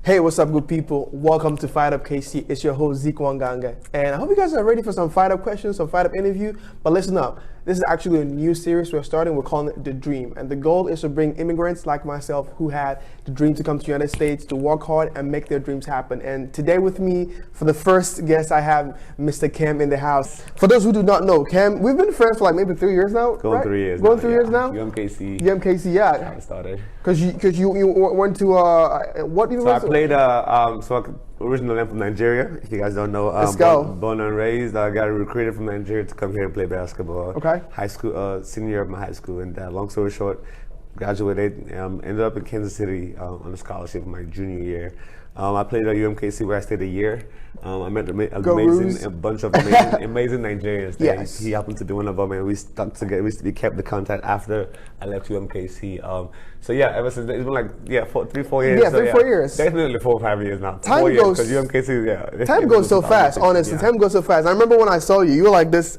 Hey, what's up, good people? Welcome to Fight Up KC. It's your host, Zeke Wanganga. And I hope you guys are ready for some Fight Up questions, some Fight Up interview. But listen up. This is actually a new series we're starting. We're calling it The Dream. And the goal is to bring immigrants like myself who had the dream to come to the United States, to work hard and make their dreams happen. And today with me, for the first guest, I have Mr. Kem in the house. For those who do not know, Kem, we've been friends for like maybe 3 years now, Going right? 3 years Going now, 3 years now? UMKC. UMKC, yeah. I started. Because you went to, what university? So I played, originally I'm from Nigeria, if you guys don't know. Let's go. Born and raised, I got recruited from Nigeria to come here and play basketball. Okay. High school, senior year of my high school, and long story short, graduated, ended up in Kansas City on a scholarship my junior year. I played at UMKC where I stayed a year. I met a bunch of amazing Nigerians. Yes. He happened to be one of them, and we stuck together. We kept the contact after I left UMKC. So yeah, ever since then, it's been like 3-4 years. Yeah, 3-4 years. Definitely 4 or 5 years now. Time 4 years, goes. because UMKC, Time goes so fast. Honestly, time goes so fast. I remember when I saw you. You were like this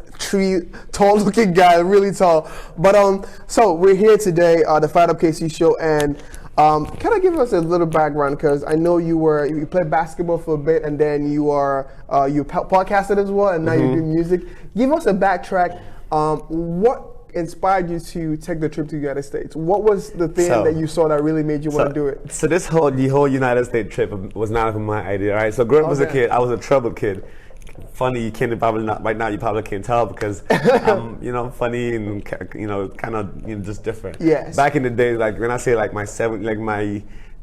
tall-looking guy, really tall. But so we're here today, the Fight Up KC show, and. Can I give us a little background? Because I know you played basketball for a bit, and then you podcasted as well, and now you do music. Give us a backtrack. What inspired you to take the trip to the United States? What was the thing that you saw that really made you want to do it? So the whole United States trip was not even my idea, right? So growing up as a kid, I was a troubled kid. Funny, you can't probably not right now. You probably can't tell because I'm, funny and kind of just different. Yes. Back in the day, like when I say like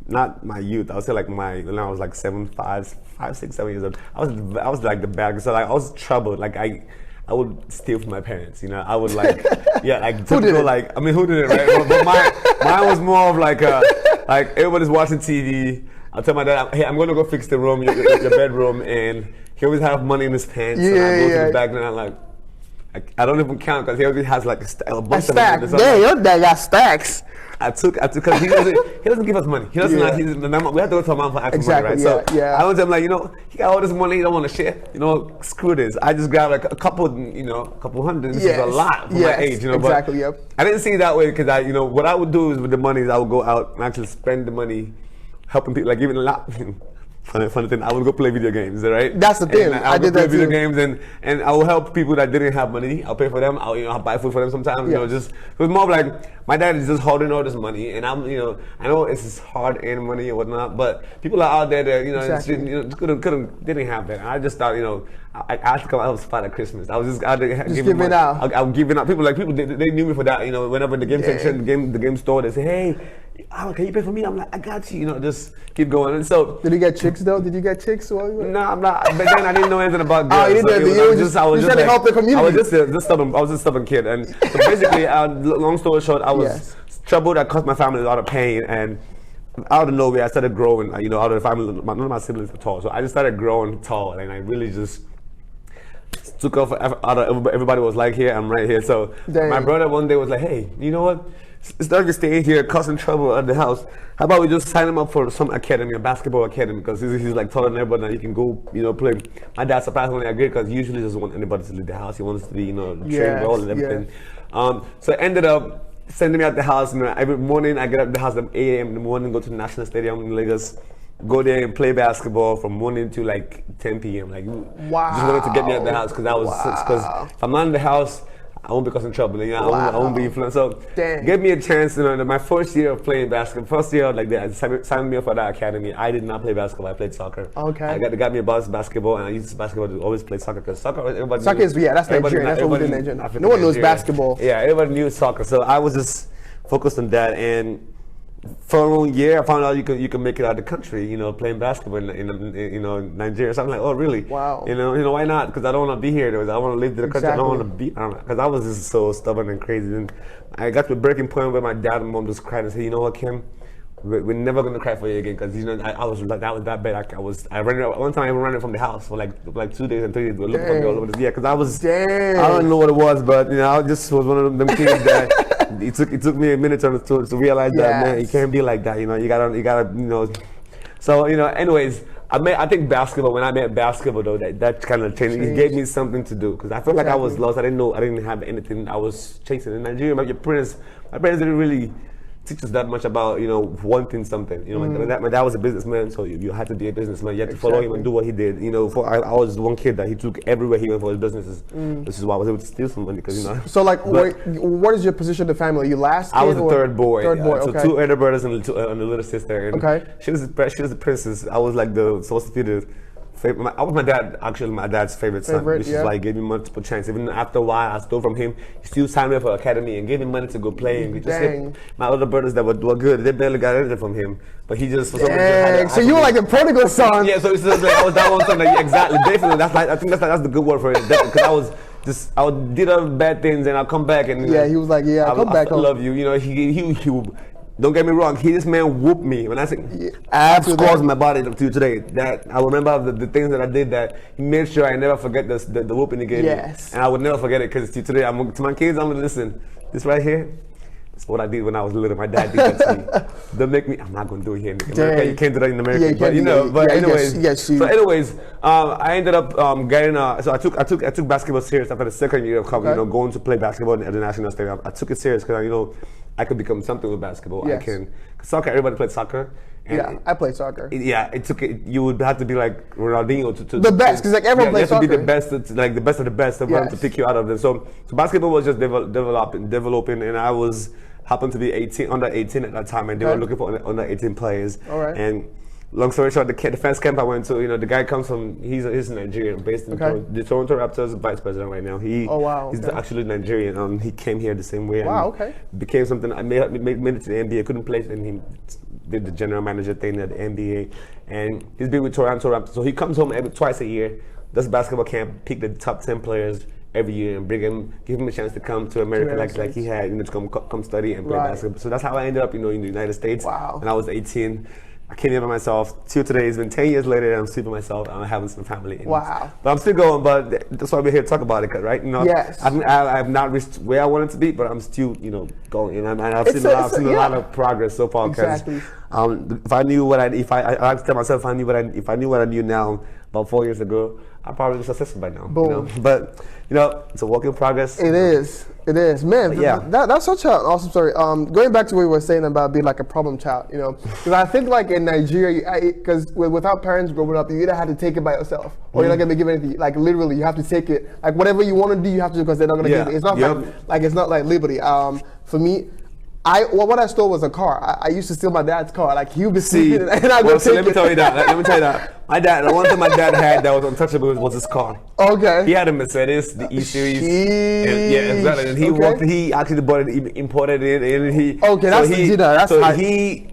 not my youth, I would say like when I was like 5, 6, 7 years old. I was like the bad. So like I was troubled. Like I would steal from my parents. I would like typical like who did it, right? But mine was more of like everybody's watching TV. I'll tell my dad, hey, I'm going to go fix the room, your bedroom, and he always have money in his pants. And I go to the back and I'm like, I don't even count because he always has like a bunch of money. Yeah, your dad got stacks. I took because he doesn't give us money. He doesn't we have to go to our mom for extra money, right? So I went to him like, he got all this money, he don't want to share. Screw this. I just grabbed like a couple hundred. This is a lot for my age, Exactly, but I didn't see it that way because what I would do is with the money is I would go out and actually spend the money helping people, like even a lot. Funny thing, I would go play video games, right? That's the thing. I did play that video too. games, and I will help people that didn't have money. I'll pay for them. I'll buy food for them sometimes. It was more of like my dad is just holding all this money, and I'm I know it's hard earned money and whatnot, but people are out there that didn't have that. And I just thought I had to come out spot at Christmas. I was just out there giving out. I'm giving out. People they knew me for that. Whenever the game section, the game store, they say, hey, can you pay for me? I'm like, I got you. Just keep going. And so, did you get chicks though? Did you get chicks while you were? No, I'm not. But then I didn't know anything about girls. You didn't. I was just to help the community. I was just a stubborn kid. And so basically, long story short, I was troubled. I caused my family a lot of pain, and out of nowhere, I started growing. Out of the family, none of my siblings were tall, so I just started growing tall, and I really just took off. Everybody was like, here, I'm right here. So my brother one day was like, hey, you know what? Instead of staying here causing trouble at the house, how about we just sign him up for some academy, a basketball academy, because he's like taller than everybody and he can go, play. My dad surprisingly agreed because he usually doesn't want anybody to leave the house. He wants to be, trained well and everything. So I ended up sending me out the house. Every morning I get up the house at 8 a.m. in the morning, go to the National Stadium in Lagos, go there and play basketball from morning to like 10 p.m. Like, wow. Just wanted to get me out the house because if I'm not in the house, I won't be causing trouble. I won't be influenced. So, give me a chance. My first year of playing basketball, they signed me up for that academy. I did not play basketball. I played soccer. Okay. They got me a basketball, and I used basketball to always play soccer because soccer is that's Nigerian. That's what we do in Nigeria. No one knows basketball. Yeah, everybody knew soccer. So I was just focused on that, and for a year, I found out you can make it out of the country, playing basketball in Nigeria. So I'm like, oh, really? Wow. Why not? Because I don't want to be here. I want to live in the country. I don't want to be. Because I was just so stubborn and crazy. And I got to a breaking point where my dad and mom just cried and said, you know what, Kim? We're never gonna cry for you again because I was like that was that bad. I ran one time I even ran from the house for like 2 days and 3 days. Looking for me all over the because I was I don't know what it was, but I just was one of them kids that it took me a minute to realize that man, you can't be like that. You gotta So anyways, I think basketball. When I met basketball though, that kind of changed. It gave me something to do because I felt like I was lost. I didn't have anything I was chasing in Nigeria. My parents didn't really teach us that much about, wanting something. My dad was a businessman, so you had to be a businessman. You had to follow him and do what he did. I was the one kid that he took everywhere he went for his businesses. This is why I was able to steal some money, because So like, what is your position in the family? You last kid? I was the third boy. Third boy, okay. So 2 elder brothers and a little sister. And okay. She was the princess. I was like supposed to be the favorite. I was my dad's favorite son, which is why he gave me multiple chances. Even after a while, I stole from him. He still signed me up for academy and gave me money to go play. And my other brothers that were good, they barely got anything from him. But he just, for some reason, so you were like the prodigal son. Yeah, so it's just like I was that one son. Like, exactly, definitely. I think that's the good word for it. Because I did other bad things and I'll come back and he was like, come back. I love you. He don't get me wrong. This man whooped me. When I say I have scars on my body to today, that I remember the things that I did, that he made sure I never forget the whooping he gave me. And I would never forget it, because today to my kids, I'm gonna listen. This right here, that's what I did when I was little. My dad did that to me. Don't make me. I'm not gonna do it here in America. You can't do that in America. Anyways, I ended up getting. So I took basketball serious after the second year of going to play basketball at the national stadium. I took it serious because I could become something with basketball. Yes. I can. Soccer, everybody played soccer. I played soccer. You would have to be like Ronaldinho to the best, because like everyone plays soccer. You have to be the best, like the best of the best, to pick you out of them. So basketball was just developing, and I happened to be under 18 at that time, and they were looking for under 18 players. All right. And long story short, the first camp I went to, the guy comes from, he's Nigerian, based in the Toronto Raptors, vice president right now. He's actually Nigerian. He came here the same way. And became something. I made it to the NBA. Couldn't play, and he did the general manager thing at the NBA. And he's been with Toronto Raptors. So he comes home twice a year, does basketball camp, pick the top 10 players every year, and give him a chance to come to America, like he had, to come study and play basketball. So that's how I ended up, in the United States. Wow. When I was 18. I came here by myself. Till today, it's been 10 years later, and I'm still by myself. I'm having some family. Wow. But I'm still going. But that's why we're here to talk about it, right? Yes. I've not reached where I wanted to be, but I'm still, going. And I've seen a lot of progress so far. Exactly. If I knew what I like to tell myself, if I knew what I knew now about 4 years ago, I'd probably be successful by now. Boom. But it's a work in progress. It is, man. That's such an awesome story. Going back to what you were saying about being like a problem child, because I think like in Nigeria, because without parents growing up, you either have to take it by yourself, or you're not gonna be given anything. Like literally, you have to take it. Like whatever you want to do, you have to do, because they're not gonna give it. It's not like it's not like liberty. For me, what I stole was a car. I used to steal my dad's car. Like he would be sleeping, and I go take it. Let me tell you that. The one thing my dad had that was untouchable was his car. Okay. He had a Mercedes, the E series. Exactly. And he actually bought it, imported it, and he. Okay, that's legit. That's so he.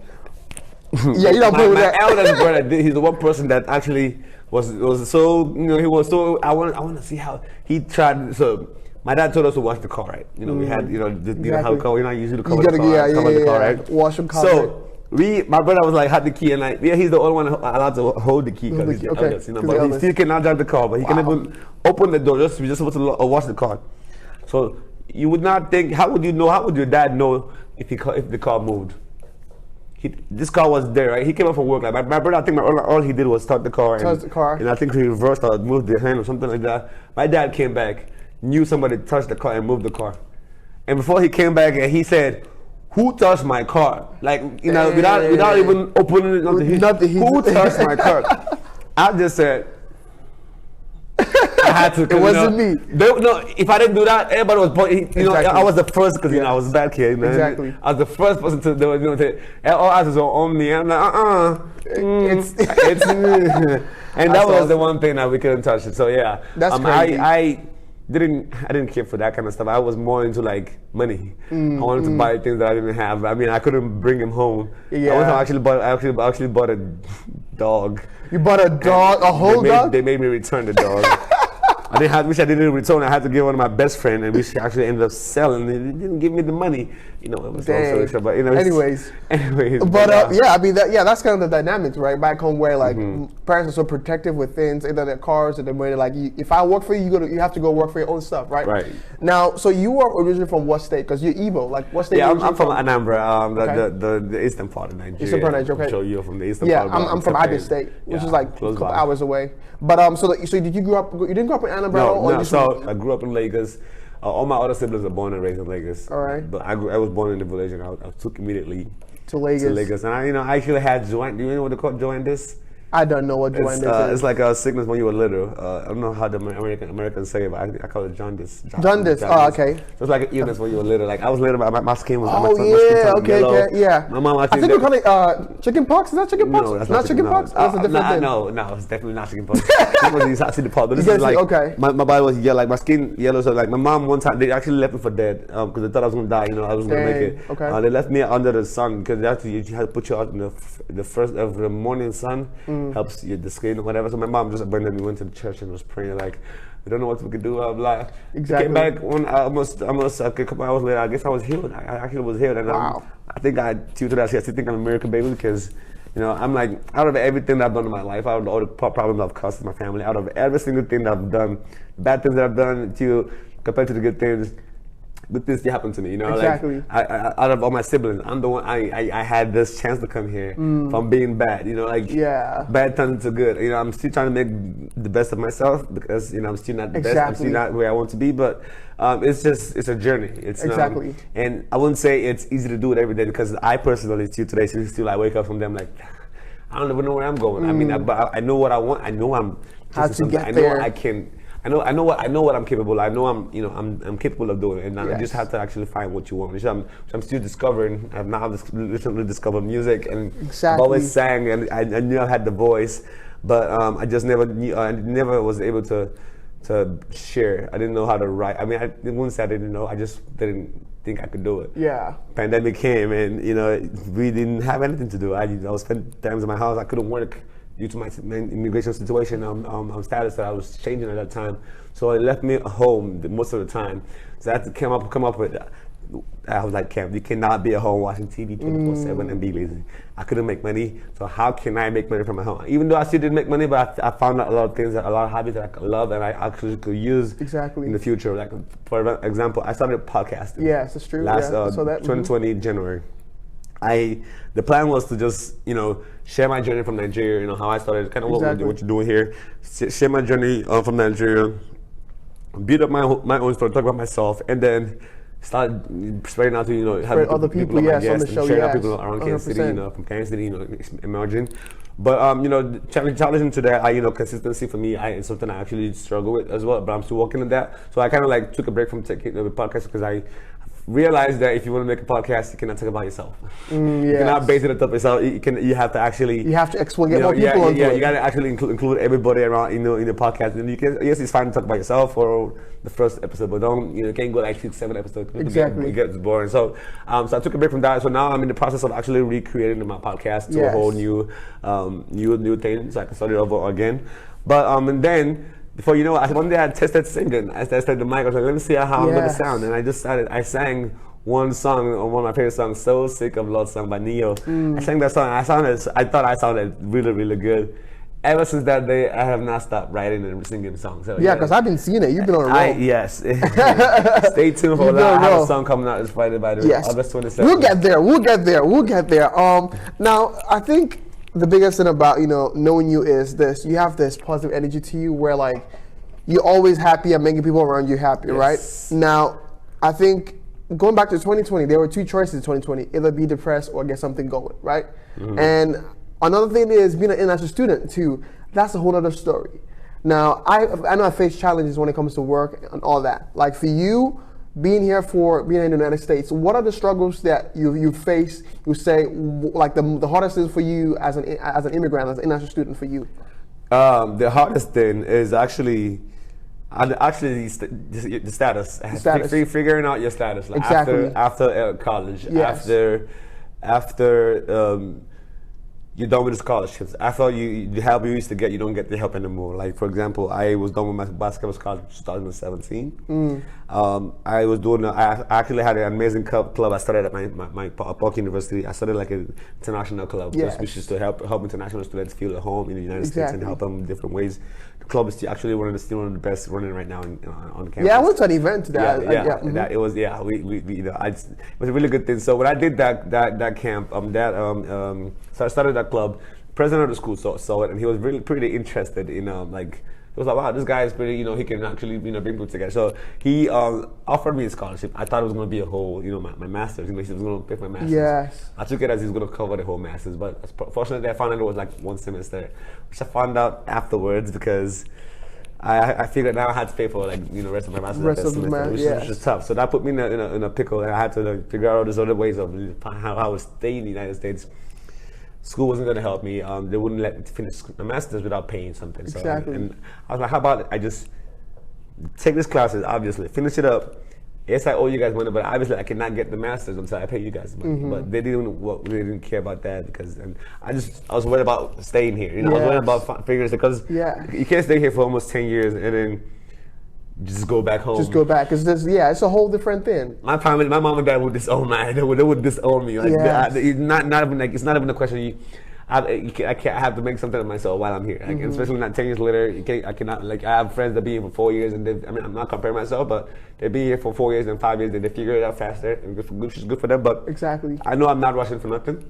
Yeah, you don't play with that. My eldest brother, he's the one person that actually was so, he was so. I want to see how he tried. So my dad told us to wash the car, right? We had, how the car. We're not usually cover the car, right? Wash them car. So. My brother was like, had the key, and he's the only one allowed to hold the key, because he's the eldest, but he still cannot drive the car, but he can even open the door, we're just supposed to wash the car. So you would not think, how would your dad know if the car moved? This car was there, right? He came up from work, like my brother, I think all he did was start the car, and I think he reversed or moved the hand or something like that. My dad came back, knew somebody touched the car and moved the car. And before he came back, he said, "Who touched my car?" Like, without even opening it, who touched my car? I just said, I had to. It wasn't me. No, if I didn't do that, everybody was pointing. I was the first, because I was a bad kid. Exactly. I was the first person to all eyes were on me. I'm like, it's and that was the one thing that we couldn't touch it. So yeah, that's crazy. I didn't care for that kind of stuff. I was more into like money. I wanted to buy things that I didn't have. I mean, I couldn't bring him home. Yeah. I actually bought a dog. You bought a dog, a whole dog? They made me return the dog. Which I didn't return. I had to give one of my best friends, and which actually ended up selling. They didn't give me the money. It was so short, but anyways. But that's kind of the dynamics, right? Back home, where like parents are so protective with things, either their cars or the way like, if I work for you, you have to go work for your own stuff, right? Right. Now, so you are originally from what state? Because you're Igbo. Like what state? Yeah, I'm from Anambra, the eastern part of Nigeria. Eastern part of Nigeria. Okay. So you're from the eastern part. Yeah, I'm from Abia State, which is like a couple hours away. But so did you grow up? You didn't grow up in Anambra? No. So I grew up in Lagos. All my other siblings are born and raised in Lagos. All right. But I was born in the village, and I took immediately To Lagos. And I actually had joint. Do you know what they call jointis? I don't know what joint is. It's like a sickness when you were little. I don't know how the Americans say it, but I call it jaundice. Jaundice. Oh, okay. So it's like an illness when you were little. Like I was little, but my skin was. Oh, my yeah. skin Okay. yellow. Okay. Yeah. My mom. I think we call it chicken pox. Is that chicken pox? No, that's not chicken pox. That's a different thing. No, it's definitely not chicken pox. It's actually the part. But this is like okay. My body was yellow, like my skin yellow. So like my mom one time they actually left me for dead because they thought I was gonna die. I was gonna make it. Okay. They left me under the sun because you had to put you out in the first of the morning sun helps you the skin or whatever. So my mom just abandoned me, went to the church and was praying like, we don't know what we could do. Blah blah. Exactly. Came back when almost a couple hours later. I guess I was healed. I actually was healed, and wow. I think I still think I'm a miracle baby because. I'm like, out of everything that I've done in my life, out of all the problems I've caused my family, out of every single thing that I've done, bad things that I've done compared to the good things that happened to me, Exactly. Like, out of all my siblings, I'm the one, I had this chance to come here from being bad, bad turned into good. I'm still trying to make the best of myself because, I'm still not the best, I'm still not where I want to be, but it's a journey. It's exactly. And I wouldn't say it's easy to do it every day because I personally still I wake up from them like, I don't even know where I'm going. I mean, I know what I want. I know I'm. How to get I know there. I can. I know what I'm capable. I know I'm capable of doing it, and I just have to actually find what you want. Which I'm still discovering. I've now recently discovered music, and I've always sang, and I knew I had the voice, but I just never knew. I never was able to share. I didn't know how to write. I mean, I wouldn't say I didn't know. I just didn't think I could do it. Yeah. Pandemic came, and we didn't have anything to do. I was spending times in my house. I couldn't work due to my immigration situation, status that I was changing at that time. So it left me at home most of the time. So I had to come up with. I was like, Cam, you cannot be at home watching TV 24/7 and be lazy. I couldn't make money, so how can I make money from my home? Even though I still didn't make money, but I found out a lot of things, a lot of hobbies that I could love and I actually could use in the future. Like for example, I started podcasting. Yes, it's true. Last 2020 January. The plan was to just share my journey from Nigeria. How I started, kind of what you're doing here. Share my journey from Nigeria, build up my own story, talk about myself, and then start spreading out to have other people on my guests, on the show, sharing out people around Kansas City, from Kansas City, emerging. But challenging to that, consistency for me, it's something I actually struggle with as well. But I'm still working on that. So I kind of like took a break from taking the podcast because I realized that if you want to make a podcast, you cannot talk about yourself. You cannot base it on yourself. You have to actually. You have to explain, get more people onto it. You got to actually include everybody around, in the podcast. And you can, yes, it's fine to talk about yourself for the first episode, but don't, you can't go like 6-7 episodes. It gets boring. So I took a break from that. So now I'm in the process of actually recreating my podcast to a whole new thing, so I can start it over again. But and then. Before one day I tested singing. I tested the mic. I was like, let me see how I'm gonna sound. And I sang one song, one of my favorite songs, "So Sick of Love" song by Neo. I sang that song. I thought I sounded really, really good. Ever since that day, I have not stopped writing and singing songs. So, because I've been seeing it. You've been on a roll. Yes. Stay tuned for that. I have a song coming out this Friday, by the way, August 27th. We'll get there. Now, I think the biggest thing about knowing you is this: you have this positive energy to you, where like you're always happy and making people around you happy, right? Now, I think going back to 2020, there were two choices in 2020: either be depressed or get something going, right? And another thing is being an international student too. That's a whole other story. Now, I know I face challenges when it comes to work and all that. Like for you, being in the United States, what are the struggles that you face? You say like the hardest thing for you as an immigrant, as an international student for you. The hardest thing is actually the status. Figuring out your status. Like after college. After you're done with the scholarships. After the help you used to get, you don't get the help anymore. Like for example, I was done with my basketball scholarship in 2017. I actually had an amazing club. I started at my Park University. I started like an international club, which is to help international students feel at home in the United States and help them in different ways. The club is actually one of the best running right now on campus. Yeah, I went to an event to that. It was it was a really good thing. So when I did that camp, so I started that club. President of the school saw it, and he was really pretty interested in he was like, wow, this guy is pretty, he can actually, bring people together. So he offered me a scholarship. I thought it was going to be a whole, my master's. He was going to pay for my master's. Yes. I took it as he was going to cover the whole master's, but fortunately I found out it was like one semester, which I found out afterwards because I figured now I had to pay for the rest of my master's semester, which is tough. So that put me in a pickle, and I had to figure out all these other ways of how I would stay in the United States. School wasn't going to help me. They wouldn't let me finish my master's without paying something. Exactly. So, and I was like, how about I just take these classes, obviously, finish it up. Yes, I owe you guys money, but obviously I cannot get the master's until I pay you guys money. But they didn't care about that because I was worried about staying here. I was worried about figuring because you can't stay here for almost 10 years and then just go back home. Just go back because it's a whole different thing. My family, my mom and dad would disown me. They would disown me. Not even it's not even a question. I have to make something of myself while I'm here. Especially not 10 years later. I cannot. I have friends that be here for 4 years, and I'm not comparing myself, but they be here for 4 years and 5 years, and they figure it out faster, and which is good for them. But exactly, I know I'm not rushing for nothing.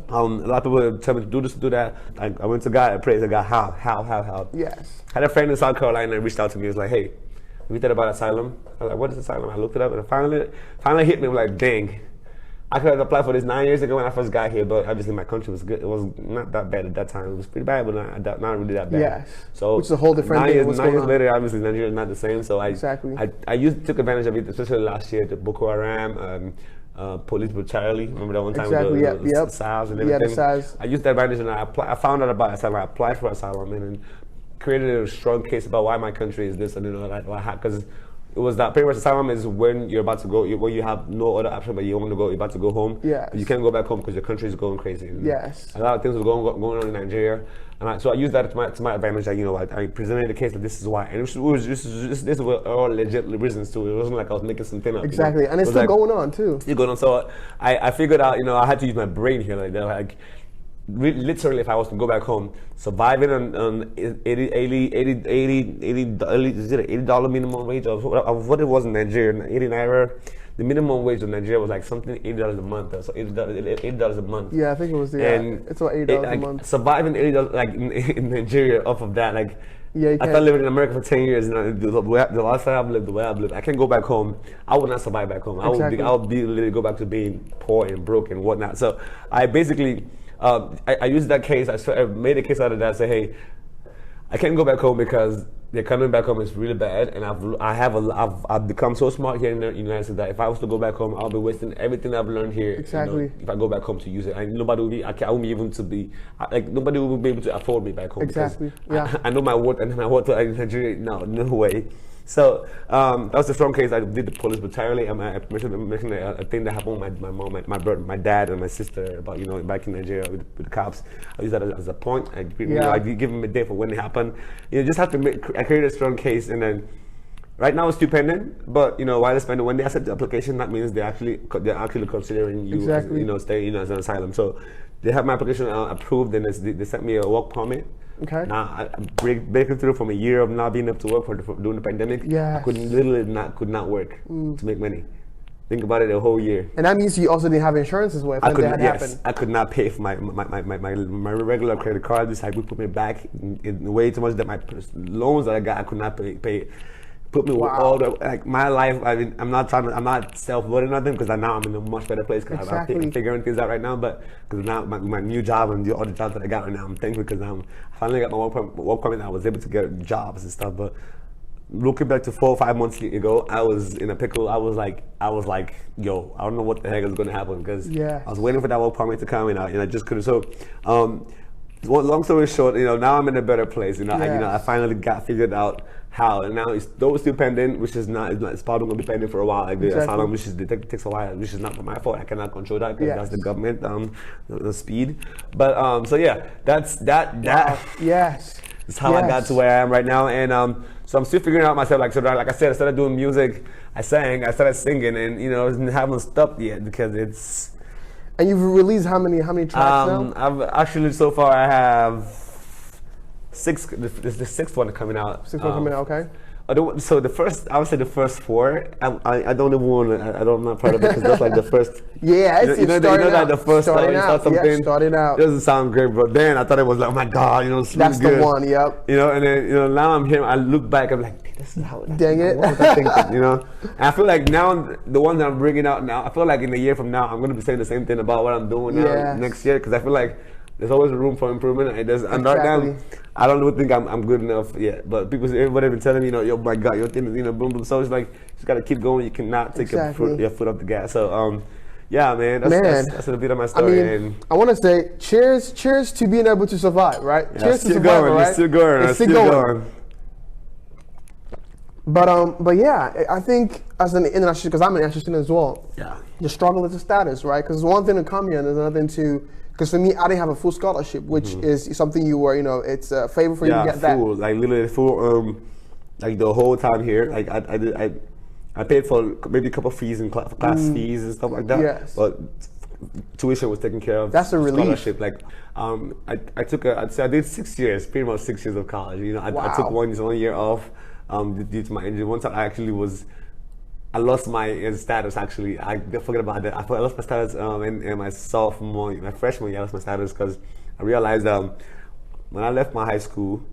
A lot of people tell me to do this, to do that. I went to God, I prayed to God, how? Yes. I had a friend in South Carolina that reached out to me. He was like, hey, we thought about asylum. I was like, what is asylum? I looked it up, and it finally hit me. I'm like, dang. I could have applied for this 9 years ago when I first got here, but obviously my country was good. It was not that bad at that time. It was pretty bad, but not really that bad. Yes. So which is a whole different thing. 9 years later, obviously Nigeria is not the same. So I took advantage of it, especially last year, the Boko Haram, police brutality. Remember that one time with the SARS and everything? The SARS. I used that advantage and I found out about asylum. I applied for asylum and then created a strong case about why my country is this and because it was that pretty much asylum is when you're about to go, when you have no other option but you're about to go home. Yes. You can't go back home because your country is going crazy. Yes. A lot of things were going on in Nigeria, and so I used that to my advantage. I presented the case that this is why, and this were all legit reasons too. It wasn't like I was making something up. Exactly, and it's still going on too. Still going on. So I figured out, I had to use my brain here, literally, if I was to go back home, surviving on $80 minimum wage of what it was in Nigeria, 80 naira. The minimum wage in Nigeria was like something $80 a month, so $80 a month. Yeah, I think it was. And it's about $80 a month. Surviving $80 in Nigeria off of that, yeah, I thought living in America for 10 years, the last time I've lived, the way I've lived, I can't go back home. I would not survive back home. Exactly. I would literally go back to being poor and broke and whatnot. So I basically. I used that case. I made a case out of that. Say, hey, I can't go back home because the economy back home is really bad, and I've become so smart here in the United States that if I was to go back home, I'll be wasting everything I've learned here. Exactly. If I go back home to use it, and nobody will be. I won't be able to be. Nobody will be able to afford me back home. Exactly. Yeah. I know my worth, and my worth in Nigeria. No way. So that was a strong case. I did the police brutality. I mentioned a thing that happened with my mom, my brother, my dad, and my sister about back in Nigeria with the cops. I use that as a point. I give them a day for when it happened. Just have to I created a strong case, and then right now it's still pending. But while it's pending, when they accept the application, that means they're actually considering you, stay as an asylum. So they have my application approved, and they sent me a work permit. Okay. Now I'm breaking through from a year of not being able to work during the pandemic. Yeah. I could not work to make money. Think about it, a whole year. And that means you also didn't have insurance as well. Yes, I could not pay for my regular credit card. This would put me back in way too much that my loans that I got I could not pay. Put me with all my life. I mean, I'm not self-worried or nothing because now I'm in a much better place because I'm figuring things out right now. But because now my new job and the other jobs that I got right now, I'm thankful because I finally got my work permit. I was able to get jobs and stuff. But looking back to 4 or 5 months ago, I was in a pickle. I was like, yo, I don't know what the heck is going to happen because I was waiting for that work permit to come and I just couldn't. So. Long story short, now I'm in a better place. I finally got figured out how, and now it's still pending, which is not. It's probably gonna be pending for a while. The asylum, which takes a while, which is not my fault. I cannot control that because that's the government, the speed. But so yeah, that's that. Wow. Yes. That's how I got to where I am right now, and so I'm still figuring out myself. Like I said, I started doing music. I started singing, and haven't stopped yet because it's. And you've released how many tracks now? I've actually so far I have 6. This is the 6th one coming out. 6th one coming out, okay. I don't. So the first, I would say the first four. I don't even want to. I'm not proud of it because that's like the first. Yeah, you know that the first time you start something. Yeah, starting out. It doesn't sound great, but then I thought it was like, oh my god, it's that's good. The one. Yep. And then now I'm here. I look back. I'm like, this is how. Dang it. What was I thinking? And I feel like now the one that I'm bringing out now. I feel like in a year from now, I'm gonna be saying the same thing about what I'm doing now next year because I feel like. There's always room for improvement. And right now, I don't think I'm good enough yet. But everybody been telling me, yo, my God, your thing is, boom, boom. So it's like, you just gotta keep going. You cannot take your foot off the gas. So, yeah, man, that's a bit of my story. And I want to say, cheers to being able to survive, right? Yeah, cheers to survival, right? It's still going. It's still going. But yeah, I think as an international, because I'm an international student as well. Yeah. The struggle is the status, right? Because one thing to come here, and there's another thing to. Because for me, I didn't have a full scholarship, which is something you were, it's a favor for you to get that. Yeah, full, like literally full, like the whole time here. Like I paid for maybe a couple of fees and class fees and stuff like that. Yes. But tuition was taken care of. That's a relief. Scholarship. Like I took I did 6 years, pretty much 6 years of college. I took one year off due to my injury. One time I lost my status actually. I forget about that. I lost my status in my freshman year. I lost my status because I realized when I left my high school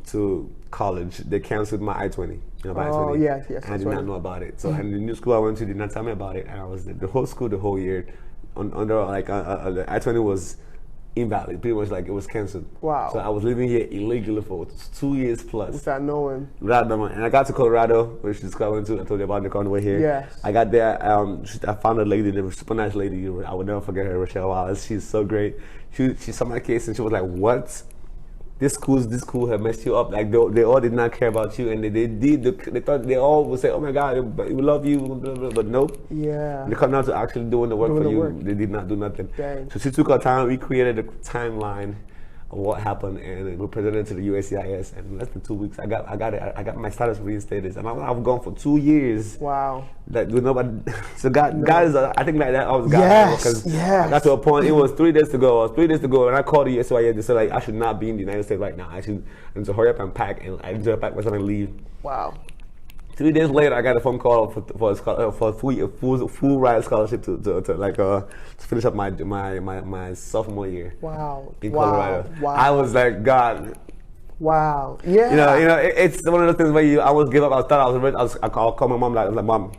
to college, they canceled my I-20. My I-20. Yes. And I did not know about it. So and the new school I went to did not tell me about it. And I was the whole school the whole year under like the I-20 was invalid. Pretty much like it was canceled. Wow. So I was living here illegally for 2 years plus. Without knowing. And I got to Colorado, which is I went to. I told you about the on the way here. Yes. I got there. I found a lady, a super nice lady. I would never forget her, Rochelle Wallace. She's so great. She saw my case and she was like, "What? This school have messed you up. Like they all did not care about you, and they thought they all would say, oh my God, we love you, blah, blah, but nope. Yeah. They come down to actually doing the work for you. They did not do nothing. Dang. So she took her time. We created a timeline of what happened, and we presented it to the USCIS. And in less than 2 weeks, I got my status reinstated, and I've gone for 2 years. Wow. That with nobody. So God is. I think like that. I was God. Yes. I got to a point. It was 3 days to go. And I called the USCIS. They said like I should not be in the United States right now. I need to hurry up and pack. And I need to pack myself and leave. Wow. 3 days later, I got a phone call for a full ride scholarship to finish up my sophomore year. Wow. In Colorado. Wow. I was like, God. Wow. Yeah. It's one of those things where I almost give up. I call my mom. I was like, Mom,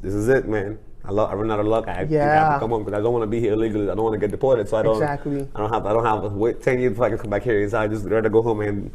this is it, man. I run out of luck. I have to come home because I don't want to be here illegally. I don't want to get deported. So I don't. Exactly. I don't have to wait 10 years before I can come back here. So I just rather go home and.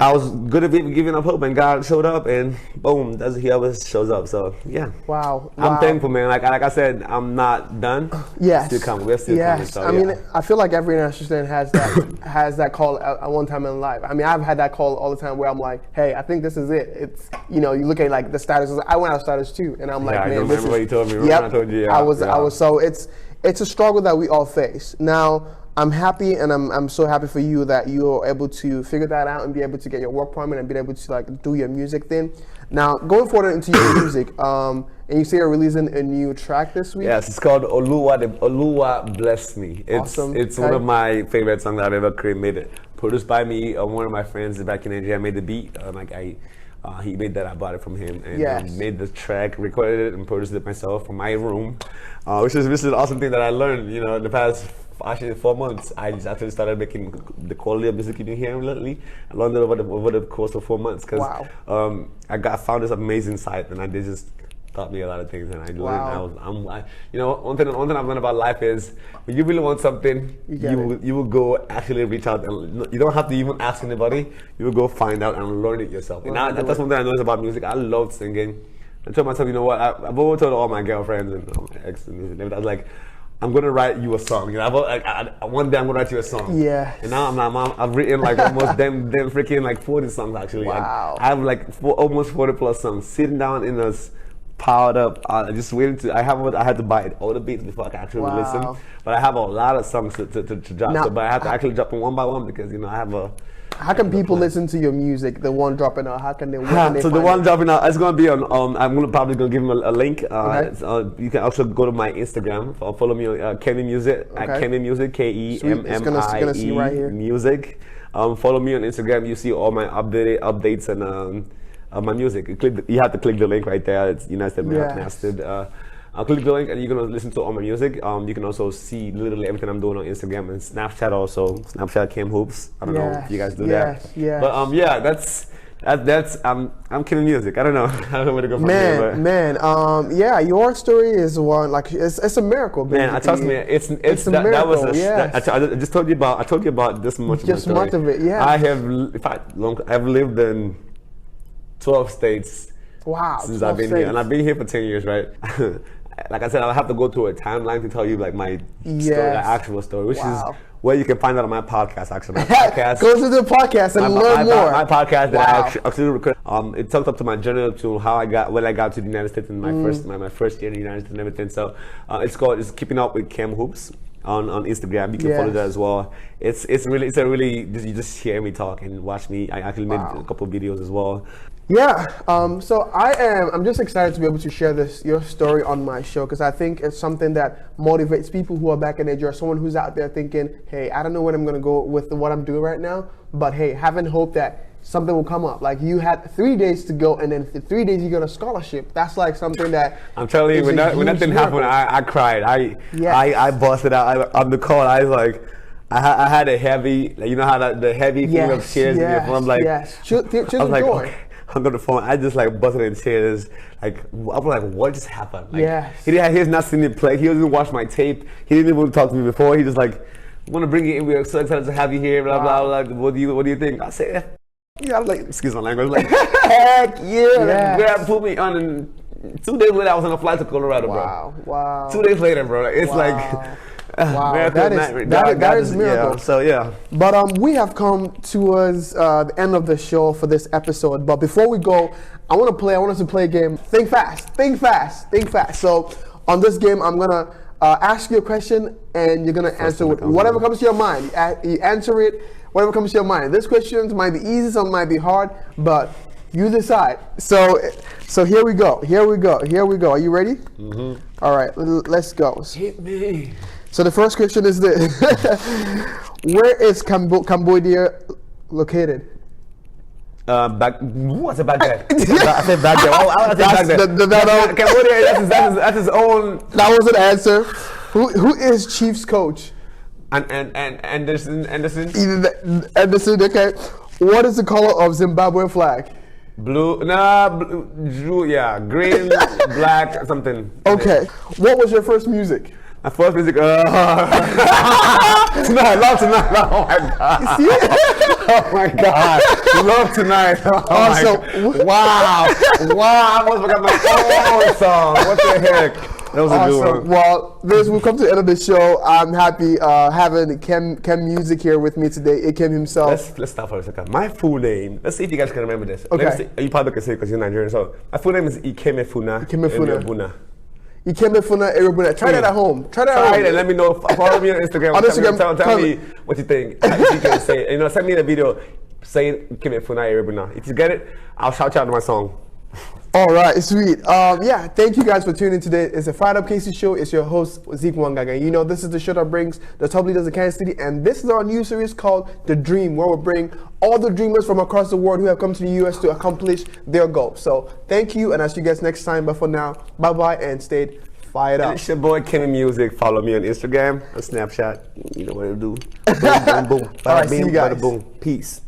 I was good at giving up hope, and God showed up, and boom, he always shows up. So yeah, wow. I'm thankful, man. Like I said, I'm not done. Yes, still coming. We're still coming. So, I mean, I feel like every international student has that call at one time in life. I mean, I've had that call all the time where I'm like, hey, I think this is it. It's you look at like the status. I went out of status too, and I'm like, man, I remember what you told me. Yep, I told you. I was. So it's a struggle that we all face now. I'm happy, and I'm so happy for you that you're able to figure that out and be able to get your work permit and be able to like do your music thing. Now, going forward into your music, and you say you're releasing a new track this week. Yes, it's called Oluwa Bless Me. Awesome. It's one of my favorite songs that I've ever created. Produced by me, one of my friends back in Nigeria made the beat. He made that. I bought it from him and made the track, recorded it, and produced it myself from my room, which is an awesome thing that I learned. In the past. Actually, 4 months, I just actually started making the quality of music you've been hearing lately. I learned it over the course of 4 months because I found this amazing site, and they just taught me a lot of things, and I learned. One thing I've learned about life is when you really want something, you will go actually reach out, and you don't have to even ask anybody. You will go find out and learn it yourself. And that's one thing I noticed about music. I love singing. I told myself, you know what? I've always told all my girlfriends and my ex and I was like, I'm gonna write you a song. One day I'm gonna write you a song. Yeah. And now I've written like almost them freaking like 40 songs actually. Wow. I have like almost 40 plus songs sitting down in us, piled up. Just waiting to. I had to buy all the beats before I can actually release them. But I have a lot of songs to drop. Now, but I have to actually drop them one by one because I have a. How can people listen to your music? The one dropping out. How can they? So the one dropping out, it's gonna be on. I'm probably gonna give them a link. You can also go to my Instagram. Follow me on Kemmiemusic at Kemmiemusic KEMMIE right here. Music. Follow me on Instagram. You see all my updates and my music. You have to click the link right there. It's United States Mastered. I'll click the link and you're gonna listen to all my music. You can also see literally everything I'm doing on Instagram and Snapchat also. Snapchat Cam Hoops. I don't know if you guys do that. Yes. But yeah, that's I'm Kemmiemusic. I don't know. I don't know where to go from here. Yeah, your story is one like it's a miracle. Basically. Man, trust me, it's a miracle. That was I just told you about this much. Just much of it. Yeah. I've lived in 12 states. Wow. Since I've been here, and I've been here for 10 years, right? Like I said, I'll have to go through a timeline to tell you like my story, the actual story, which is where you can find out on my podcast. Actually, my podcast. Go to the podcast and learn more. My podcast that I actually record. It talked up to my journey to how when I got to the United States in my first year in the United States and everything. So it's Keeping Up with Cam Hoops on Instagram. You can follow that as well. It's really you just hear me talk and watch me. I actually made a couple of videos as well. Yeah, so I'm just excited to be able to share your story on my show because I think it's something that motivates people who are back in Nigeria, someone who's out there thinking, hey, I don't know where I'm going to go with what I'm doing right now, but hey, having hope that something will come up. Like you had 3 days to go and then 3 days you got a scholarship. That's like something that I'm telling you, when that didn't happen, I cried. I busted out on the call. I was like, I had a heavy, you know how the heavy thing of tears in your phone. I'm like, I was like, okay. Hung up the phone. I just like busted in tears. Like I was like, what just happened? Like, he's not seen me play. He doesn't watch my tape. He didn't even talk to me before. He just like, want to bring you in. We're so excited to have you here. Blah blah blah. What do you think? I said, yeah. I'm like, excuse my language. Like, heck yeah. Put me on. And 2 days later, I was on a flight to Colorado, bro. Wow. 2 days later, bro. It's like. Wow, miracle, that is miracle. Yeah, so yeah. But we have come towards the end of the show for this episode. But before we go, I want us to play a game. Think fast. So on this game, I'm gonna ask you a question, and you're gonna answer whatever comes to your mind. You answer it, whatever comes to your mind. This question might be easy, some might be hard, but you decide. So here we go. Are you ready? Mm-hmm. All right, let's go. Hit me. So the first question is this: where is Cambodia located? What's it back there? I said back there. I said back there. Cambodia, that's his own. That was an answer. Who is Chiefs coach? And Anderson. Anderson. Okay. What is the color of Zimbabwe flag? Blue. Green, black, something. Okay. What was your first music? My first music, Tonight, Love Tonight, oh my God. You see it? Oh my God, Love Tonight, wow, I almost forgot my own song, what the heck? That was a good one. Well, we've come to the end of the show. I'm happy having Kemmiemusic here with me today, Ikem himself. Let's stop for a second. My full name, let's see if you guys can remember this. Okay. You probably can say it because you're Nigerian, so my full name is Ikemefuna Eriobuna. Ikemefuna Eriobuna. Try that at home. Try it and let me know. Follow me on Instagram. Tell me what you think. If you can say, send me the video saying Ikemefuna Eriobuna. If you get it, I'll shout you out to my song. All right, sweet. Thank you guys for tuning in today. It's a Fired Up Casey show. It's your host, Zeke Wangaga. This is the show that brings the top leaders of Kansas City, and this is our new series called The Dream, where we bring all the dreamers from across the world who have come to the U.S. to accomplish their goals. So thank you, and I'll see you guys next time. But for now, bye-bye, and stay fired up. And it's your boy, Kemmiemusic. Follow me on Instagram, on Snapchat. You know what to do. Boom, boom, boom. All right, see you guys. Boom. Peace.